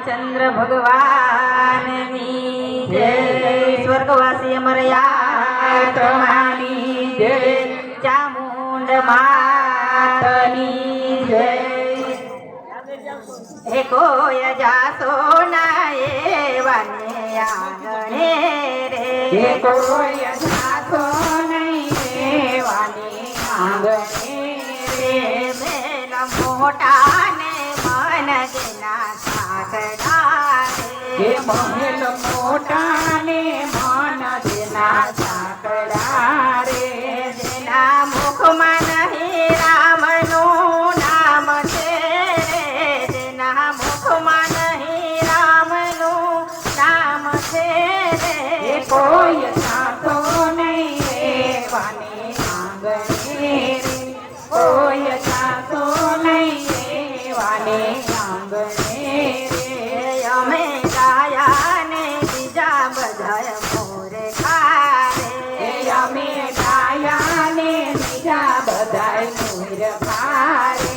चंद्र भगवान जय। स्वर्गवासी अमरयात्मानी जय। चामुंड मातनी जय। हे कोय जासो नाये वाने आंगणे रे। हे कोय जासो नाये वाने आंगणे रे। मेला मोठा ने मन जेना साकडा रे। महल मोठा ने मन जेना साकडा रे। जेना मुखमा नहीं रामनु नाम छे रे। जेना मुखमा नहीं रामनु नाम छे रे। कोई जातो नहीं वाने आंगणे रे। कोई जातो नहीं वाने आंगणे रे। અમે ગાયા ને બીજા બધાય મોર ખારે। અમે ગાયા ને બીજા બધાય મોર ખારે।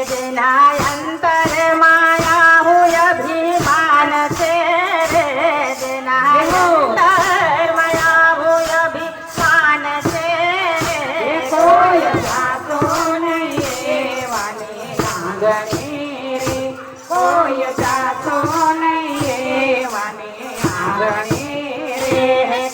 જેના અંતર માયા હોય અભિમાન છે રે। જેના અંતર માયા હોય અભિમાન છે રે। કોઈ જાતો નહીં વાને આંગણે રે। કોઈ જાતો નહીં વાને આંગણે રે।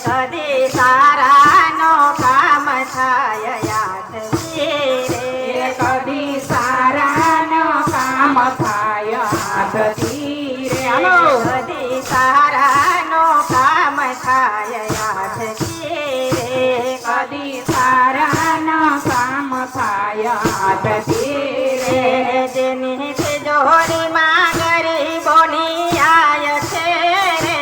કદી સારાનો કામ થાય યાદથી રે। કદી સારાનો કામ થાય હાથથી રે। હાલો કદી સારાનો કામ થાય યાદથી રે। કદી સારાનો કામ થાય હાથથી રે। જેની તિજોરીમાં ગરીબોની આય છે રે।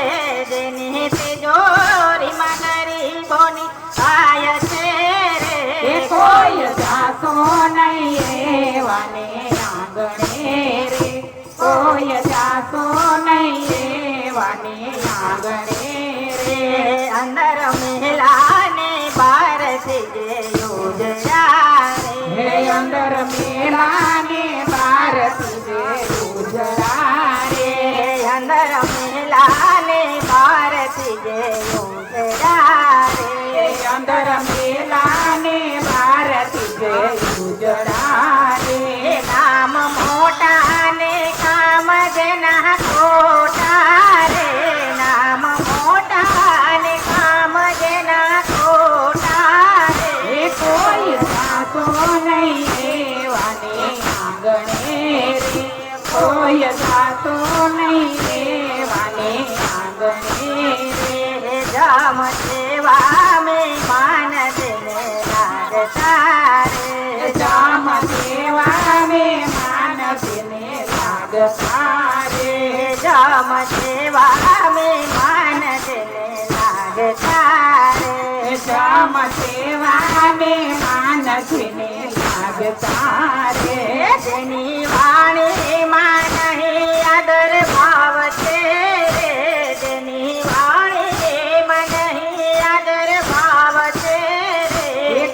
જેની તિજોરીમાં ગરીબોની આય છે રે। કોઈ જાતો નહીં વાને આંગણે રે। કોઈ જાતો નહીં વાને આંગણે રે। અંદર મેલાને બહારથી જે યોજયા હે રે। અંદર મેલાને બહારથી જે ઉજળા રે। અંદર મેલાને બહારથી જે યોજયા રે। અંદર મેલાને બહારથી જે ઉજળા રે। નામ મોટા ને કામ જેના ખોટા રે। નામ મોટા ને કામ જેના ખોટા રે। કોઈ જાતો નહીં વાને આંગણે રે। કોઈ જાતો નહીં વાને આંગણે રે। જામ સેવા મેં માન દેને લાગતા રે। જામ દેવા મે માનસને લાગતા રે। જામ સેવા મેં માન દેને લાગતા રે। જામ સેવા મે માનસને લાગતા રે। જેની વાણીમાં નહીં આદર ભાવ છે રે। જેની વાણીમાં નહીં આદર ભાવ છે રે।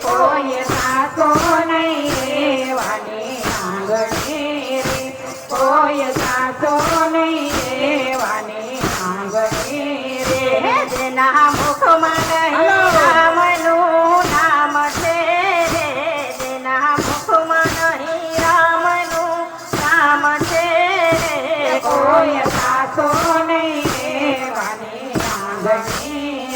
કોઈ જાતો નહીં વાને આંગણે રે। કોઈ જાતો નહીં વાને આંગણે રે। જેના મુખમાં નહીં રામનું નામ છે રે। જેના મુખમાં નહીં રામનું નામ છે રે। કોઈ જાતો નહીં વાને આંગણે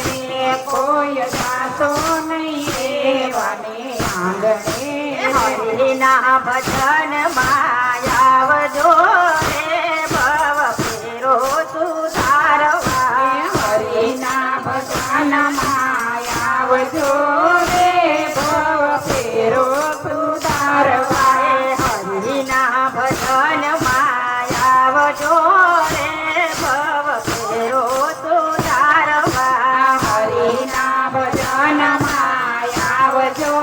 રે। કોઈ જાતો નહીં વાને આંગણે રે। હરિના ભજન માયાવજો રે। ભવ ફેરો સુધારવા। હરિના ભજન માયાવજો રે। ભવ ફેરો સુધારવા। હરિના ભજન માયાવજો રે। ભવ ફેરો સુધારવા। હરિના ભજન માયાવજો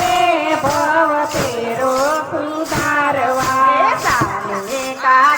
રે। ભવ ફેરો સુધારવા। સામે કા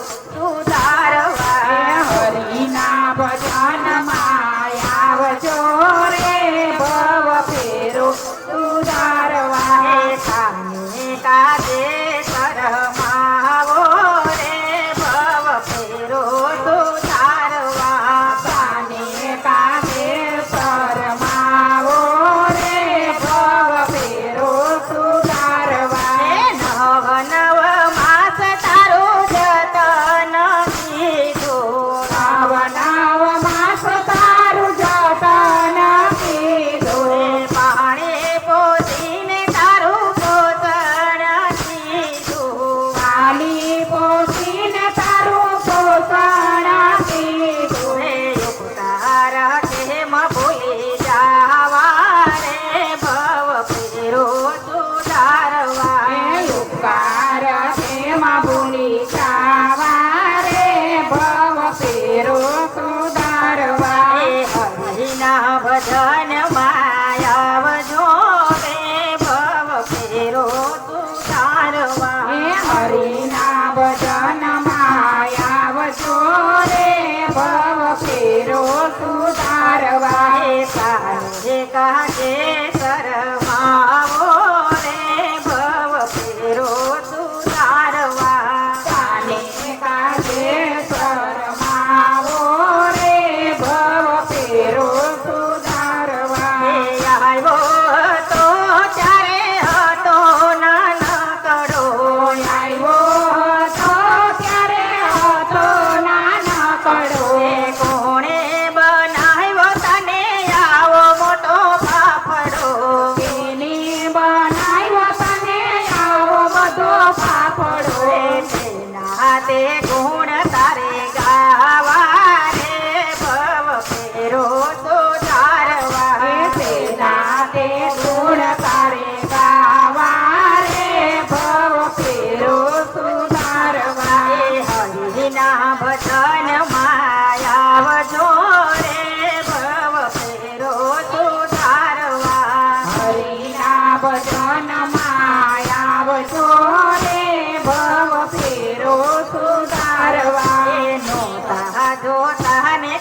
સુધારવા હરિના ભજનમાં આવજો રે ભવ ફેરો સુધારવા સામે કાજે શરમાવો રે ભવ ફેરો સુધારવા સાને કામે શરમાવો રે ભવ ફેરો સુધારવા નવ નવ માસ તારું જતન કીધું નવ નવ માસ તારું જતન કીધું પાણી પોસીને તારું પોષણ કીધું કાલી પોસીને તારું પોષણ કીધું ઉપકાર કેમ ભૂલી જાવા રે ભવ ફેરો સુધારવા ઉપકાર તેમાં ભૂલી જાવા રે ભવ ફેરો સુધારવા હરિના ભજન માયાવજો રે ભવ ફેરો સુધારવા હરિના ભજન માયાવજો રે ભવ ફેરો સુધારવા કાજે કાજે શરમાવો રે ભવ ફેરો સુધારવા કાને કાજે શરમાવો રે ભવ ફેરો સુધારવા આવ્યો તો ત્યારે હતો નાનકડો આવ્યો હતો ત્યારે હતો નાનકડો કોણે બનાવ્યો તને આવો મોટો ફાફડો એની બનાવ્યો તને આવો બધો ફાફડો તેના તે ગુણ તારે ગાવા રે ભવ ફેરો સુધારવા તેના તે ગુણ તારે ગાવા રે ભવ ફેરો સુધારવા હરિના ભજન માયાવજો રે ભવ ફેરો સુધારવા હરિના ભજન માયાવજો રે ભવ ફેરો સુધારવા નોતા જોતા ને